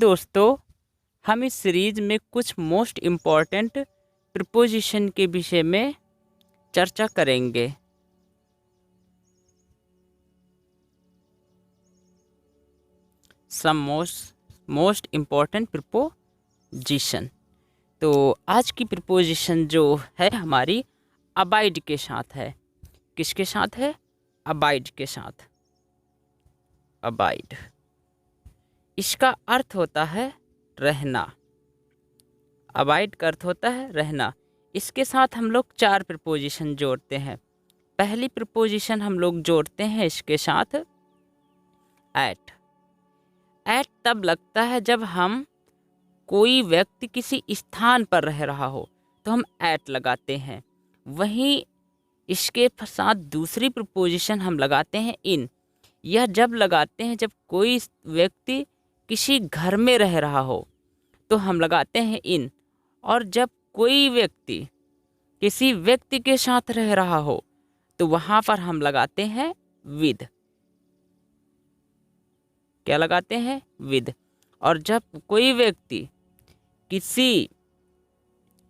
दोस्तों, हम इस सीरीज में कुछ मोस्ट इम्पॉर्टेंट प्रीपोजिशन के विषय में चर्चा करेंगे। Some most important preposition. तो आज की प्रीपोजिशन जो है हमारी अबाइड के साथ है। किसके साथ है? अबाइड के साथ। अबाइड, इसका अर्थ होता है रहना। अबाइड का अर्थ होता है रहना। इसके साथ हम लोग 4 प्रीपोजिशन जोड़ते हैं। पहली प्रीपोजिशन हम लोग जोड़ते हैं इसके साथ एट। एट तब लगता है जब हम कोई व्यक्ति किसी स्थान पर रह रहा हो तो हम एट लगाते हैं। वहीं इसके साथ दूसरी प्रीपोजिशन हम लगाते हैं इन। यह जब लगाते हैं जब कोई व्यक्ति किसी घर में रह रहा हो तो हम लगाते हैं इन। और जब कोई व्यक्ति किसी व्यक्ति के साथ रह रहा हो तो वहाँ पर हम लगाते हैं विद। क्या लगाते हैं? विद। और जब कोई व्यक्ति किसी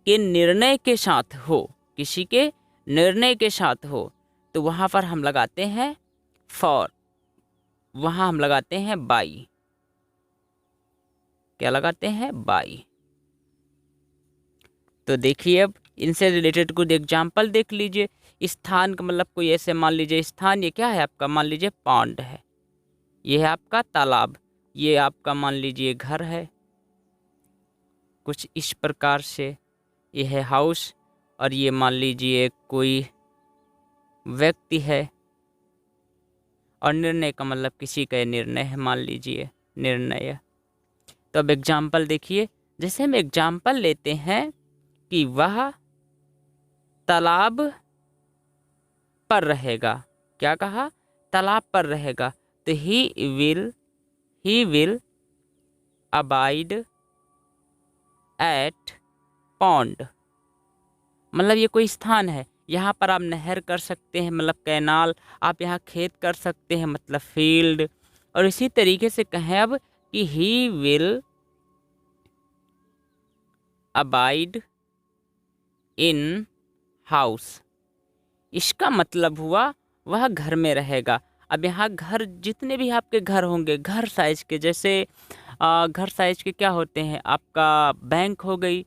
के निर्णय के साथ हो, किसी के निर्णय के साथ हो तो वहाँ पर हम लगाते हैं फॉर। वहाँ हम लगाते हैं बाई। क्या लगाते हैं? बाई। तो देखिए, अब इनसे रिलेटेड कुछ एग्जाम्पल देख लीजिए। स्थान का मतलब कोई ऐसे मान लीजिए स्थान, ये क्या है आपका? मान लीजिए पॉन्ड है, ये है आपका तालाब, ये आपका मान लीजिए घर है, कुछ इस प्रकार से। ये है हाउस, और ये मान लीजिए कोई व्यक्ति है। और निर्णय का मतलब किसी का निर्णय है, मान लीजिए निर्णय। तो अब एग्जाम्पल देखिए। जैसे हम एग्जाम्पल लेते हैं कि वह तालाब पर रहेगा। क्या कहा? तालाब पर रहेगा। तो he will abide at pond. मतलब ये कोई स्थान है, यहाँ पर आप नहर कर सकते हैं, मतलब कैनाल। आप यहाँ खेत कर सकते हैं, मतलब फील्ड। और इसी तरीके से कहें अब कि ही विल अबाइड इन हाउस। इसका मतलब हुआ वह घर में रहेगा। अब यहाँ घर, जितने भी आपके घर होंगे घर साइज के, जैसे घर साइज के क्या होते हैं? आपका बैंक हो गई,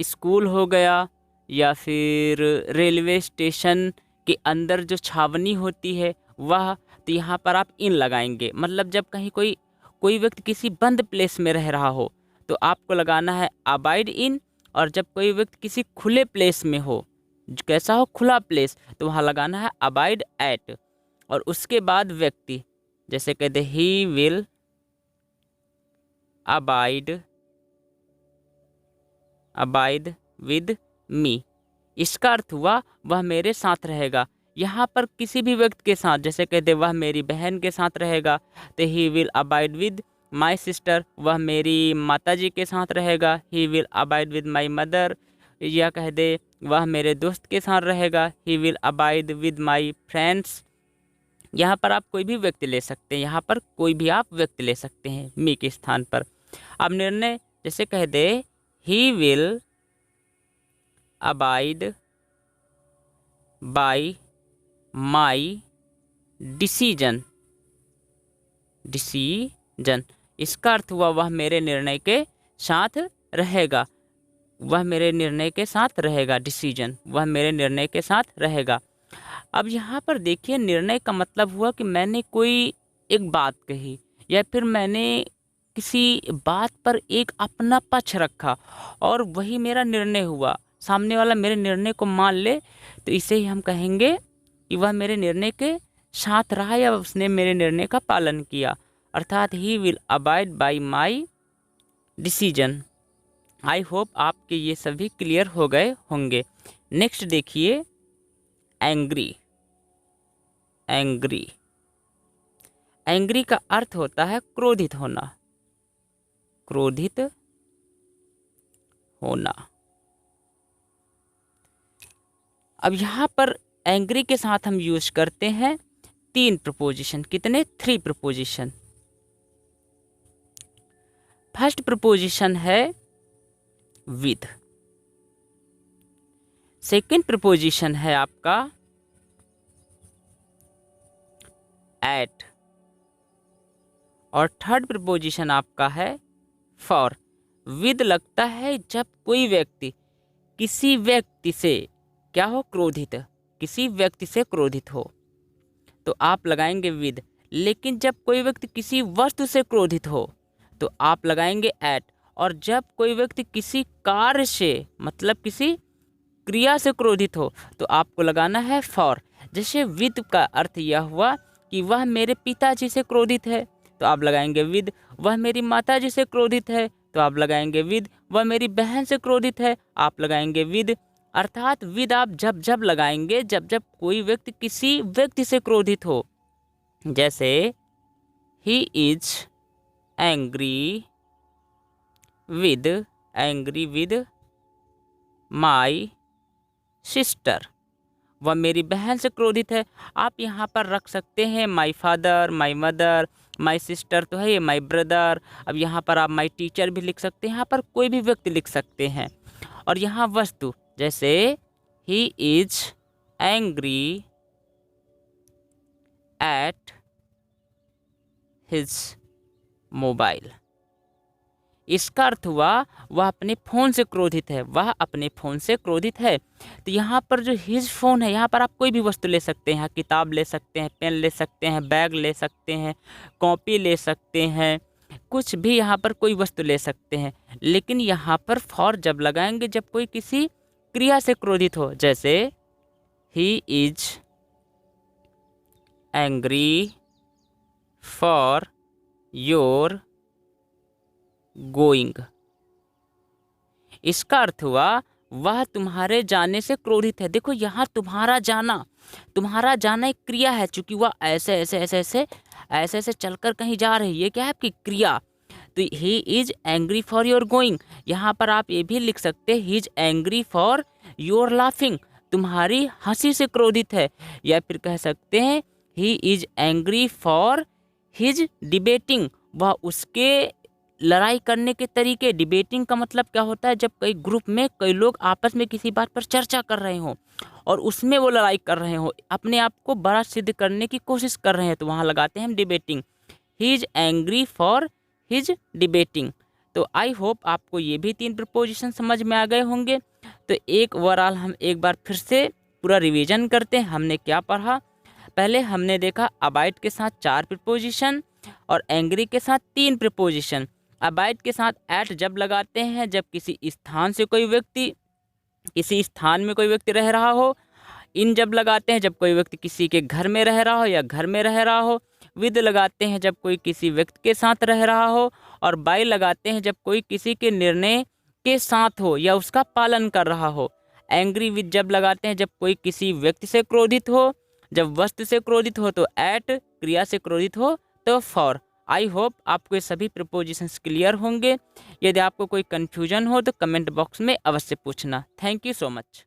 स्कूल हो गया, या फिर रेलवे स्टेशन के अंदर जो छावनी होती है वह। तो यहाँ पर आप इन लगाएंगे। मतलब जब कहीं कोई व्यक्ति किसी बंद प्लेस में रह रहा हो तो आपको लगाना है अबाइड इन। और जब कोई व्यक्ति किसी खुले प्लेस में हो, कैसा हो? खुला प्लेस, तो वहाँ लगाना है अबाइड एट। और उसके बाद व्यक्ति, जैसे कहते ही विल अबाइड विद मी। इसका अर्थ हुआ वह मेरे साथ रहेगा। यहाँ पर किसी भी व्यक्ति के साथ, जैसे कहते वह मेरी बहन के साथ रहेगा तो he will abide with my sister. वह मेरी माताजी के साथ रहेगा, ही will abide with my mother. या कह दे वह मेरे दोस्त के साथ रहेगा, ही will abide with my friends. यहाँ पर आप कोई भी व्यक्ति ले सकते हैं, यहाँ पर कोई भी आप व्यक्ति ले सकते हैं मी के स्थान पर। अब निर्णय, जैसे कह दे he will abide by my decision. इसका अर्थ हुआ वह मेरे निर्णय के साथ रहेगा। वह मेरे निर्णय के साथ रहेगा। डिसीजन, वह मेरे निर्णय के साथ रहेगा। अब यहाँ पर देखिए, निर्णय का मतलब हुआ कि मैंने कोई एक बात कही, या फिर मैंने किसी बात पर एक अपना पक्ष रखा और वही मेरा निर्णय हुआ। सामने वाला मेरे निर्णय को मान ले तो इसे ही हम कहेंगे कि वह मेरे निर्णय के साथ रहा, या उसने मेरे निर्णय का पालन किया। अर्थात ही will abide by my decision. I hope आपके ये सभी क्लियर हो गए होंगे। नेक्स्ट देखिए, एंग्री। एंग्री का अर्थ होता है क्रोधित होना। क्रोधित होना। अब यहाँ पर एंग्री के साथ हम यूज करते हैं 3 प्रपोजिशन। कितने? 3 प्रपोजिशन। फर्स्ट प्रपोजिशन है विद, सेकंड प्रपोजिशन है आपका एट, और थर्ड प्रपोजिशन आपका है फॉर। विद लगता है जब कोई व्यक्ति किसी व्यक्ति से क्या हो, क्रोधित, किसी व्यक्ति से क्रोधित हो तो आप लगाएंगे विद। लेकिन जब कोई व्यक्ति किसी वस्तु से क्रोधित हो तो आप लगाएंगे एट। और जब कोई व्यक्ति किसी कार्य से मतलब किसी क्रिया से क्रोधित हो तो आपको लगाना है फॉर। जैसे विद का अर्थ यह हुआ कि वह मेरे पिताजी से क्रोधित है तो आप लगाएंगे विद। वह मेरी माताजी से क्रोधित है तो आप लगाएंगे विद। वह मेरी बहन से क्रोधित है, आप लगाएंगे विद। अर्थात विद आप जब जब लगाएंगे जब जब कोई व्यक्ति किसी व्यक्ति से क्रोधित हो। जैसे he is angry with my sister, वह मेरी बहन से क्रोधित है। आप यहाँ पर रख सकते हैं my father, my mother, my sister तो है ये, माई ब्रदर। अब यहाँ पर आप माई टीचर भी लिख सकते हैं, यहाँ पर कोई भी व्यक्ति लिख सकते हैं। और यहाँ वस्तु जैसे he is angry at his mobile, इसका अर्थ हुआ वह अपने फ़ोन से क्रोधित है, वह अपने फ़ोन से क्रोधित है। तो यहाँ पर जो हिज फ़ोन है, यहाँ पर आप कोई भी वस्तु ले सकते हैं, किताब ले सकते हैं, पेन ले सकते हैं, बैग ले सकते हैं, कॉपी ले सकते हैं, कुछ भी यहाँ पर कोई वस्तु ले सकते हैं। लेकिन यहाँ पर फॉर जब लगाएंगे जब कोई किसी क्रिया से क्रोधित हो। जैसे he is angry for your going, इसका अर्थ हुआ वह तुम्हारे जाने से क्रोधित है। देखो यहाँ तुम्हारा जाना एक क्रिया है, चूंकि वह ऐसे चलकर कहीं जा रही है, क्या है आपकी क्रिया। तो he is angry for your going, यहाँ पर आप ये भी लिख सकते हैं he is angry for your laughing, तुम्हारी हंसी से क्रोधित है। या फिर कह सकते हैं he is angry for his debating, वह उसके लड़ाई करने के तरीके। डिबेटिंग का मतलब क्या होता है, जब कई ग्रुप में कई लोग आपस में किसी बात पर चर्चा कर रहे हों और उसमें वो लड़ाई कर रहे हो, अपने आप को बड़ा सिद्ध करने की कोशिश कर रहे हैं, तो वहाँ लगाते हैं हम debating. He is angry for his debating. तो आई होप आपको ये भी 3 प्रपोजिशन समझ में आ गए होंगे। तो एक ओवरऑल हम एक बार फिर से पूरा रिवीजन करते हैं, हमने क्या पढ़ा। पहले हमने देखा अबाइड के साथ 4 प्रपोजिशन और एंग्री के साथ 3 प्रपोजिशन। अबाइड के साथ एट जब लगाते हैं जब किसी स्थान में कोई व्यक्ति रह रहा हो। इन जब लगाते हैं जब कोई व्यक्ति किसी के घर में रह रहा हो या घर में रह रहा हो। विद लगाते हैं जब कोई किसी व्यक्ति के साथ रह रहा हो। और बाय लगाते हैं जब कोई किसी के निर्णय के साथ हो या उसका पालन कर रहा हो। एंग्री विद जब लगाते हैं जब कोई किसी व्यक्ति से क्रोधित हो। जब वस्तु से क्रोधित हो तो एट, क्रिया से क्रोधित हो तो फॉर। आई होप आपको ये सभी प्रपोजिशंस क्लियर होंगे। यदि आपको कोई कन्फ्यूजन हो तो कमेंट बॉक्स में अवश्य पूछना। Thank you so much.